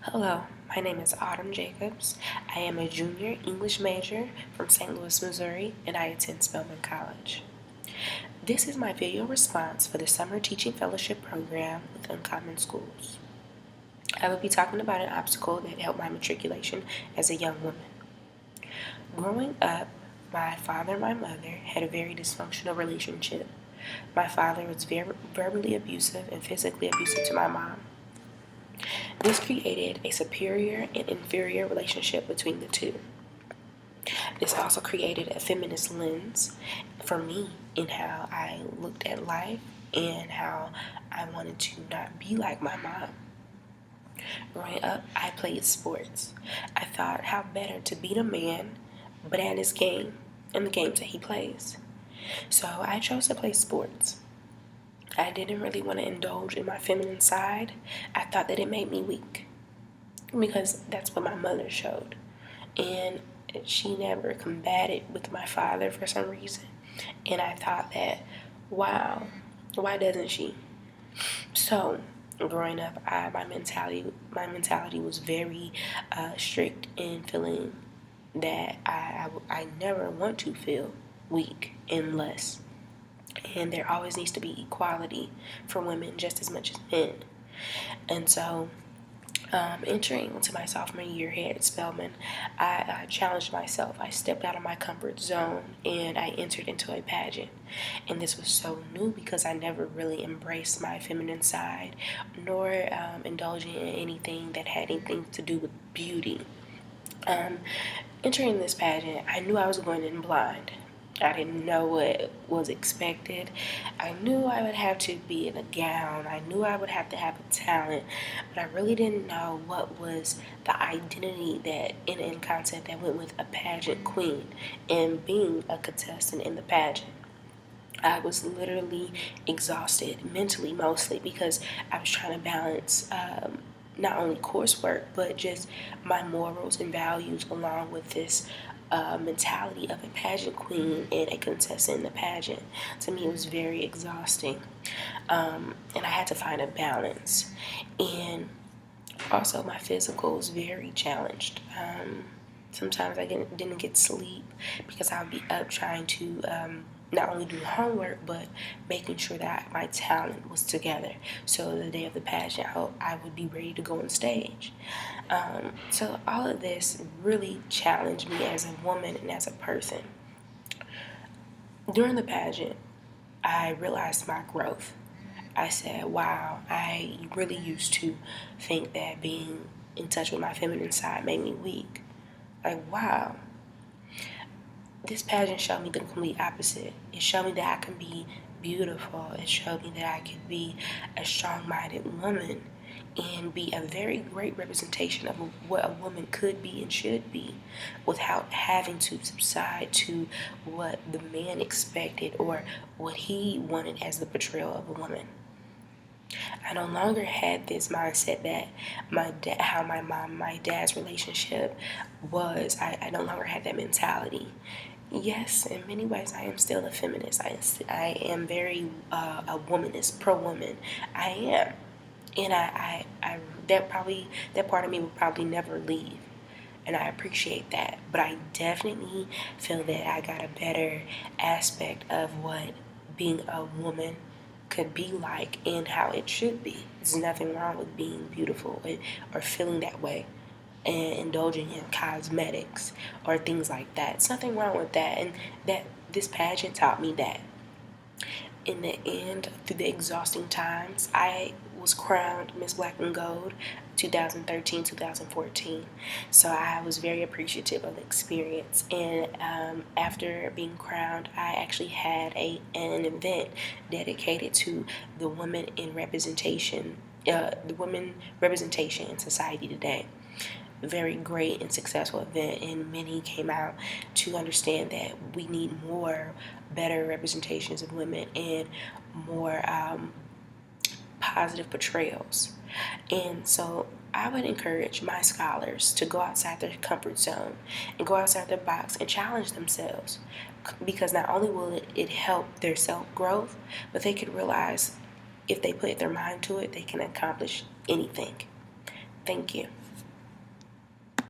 Hello, my name is Autumn Jacobs. I am a junior English major from St. Louis, Missouri, and I attend Spelman College. This is my video response for the Summer Teaching Fellowship Program with Uncommon Schools. I will be talking about an obstacle that helped my matriculation as a young woman. Growing up, my father and my mother had a very dysfunctional relationship. My father was very verbally abusive and physically abusive to my mom. This created a superior and inferior relationship between the two. This also created a feminist lens for me in how I looked at life and how I wanted to not be like my mom. Growing up, I played sports. I thought how better to beat a man, but at his game and the games that he plays. So I chose to play sports. I didn't really want to indulge in my feminine side. I thought that it made me weak because that's what my mother showed. And she never combated with my father for some reason. And I thought that, wow, why doesn't she? So growing up, my mentality was very strict in feeling that I never want to feel weak and less. And there always needs to be equality for women just as much as men. And so entering into my sophomore year here at Spelman, I challenged myself. I stepped out of my comfort zone and I entered into a pageant. And this was so new because I never really embraced my feminine side nor indulging in anything that had anything to do with beauty. Entering this pageant, I knew I was going in blind. I didn't know what was expected. I knew I would have to be in a gown. I knew I would have to have a talent, but I really didn't know what was the identity that in concept that went with a pageant queen and being a contestant in the pageant. I was literally exhausted, mentally mostly, because I was trying to balance not only coursework, but just my morals and values along with this mentality of a pageant queen and a contestant in the pageant. To me, it was very exhausting. And I had to find a balance. And also, my physical was very challenged. Sometimes I didn't get sleep because I would be up trying to not only do homework, but making sure that my talent was together. So the day of the pageant, I would be ready to go on stage. So all of this really challenged me as a woman and as a person. During the pageant, I realized my growth. I said, wow, I really used to think that being in touch with my feminine side made me weak. Like, wow, this pageant showed me the complete opposite. It showed me that I can be beautiful. It showed me that I could be a strong-minded woman and be a very great representation of what a woman could be and should be without having to subside to what the man expected or what he wanted as the portrayal of a woman. I no longer had this mindset that how my mom and my dad's relationship was. I no longer had that mentality. Yes, in many ways, I am still a feminist. I am very a womanist, pro-woman. I am, and that part of me will probably never leave, and I appreciate that. But I definitely feel that I got a better aspect of what being a woman could be like and how it should be. There's nothing wrong with being beautiful or feeling that way and indulging in cosmetics or things like that. It's nothing wrong with that, and that this pageant taught me that. In the end, through the exhausting times, I was crowned Miss Black and Gold 2013-2014. So I was very appreciative of the experience. And after being crowned, I actually had an event dedicated to the women in representation, the women representation in society today. Very great and successful event, and many came out to understand that we need more better representations of women and more positive portrayals. And so I would encourage my scholars to go outside their comfort zone and go outside their box and challenge themselves, because not only will it help their self-growth, but they could realize if they put their mind to it, they can accomplish anything. Thank you.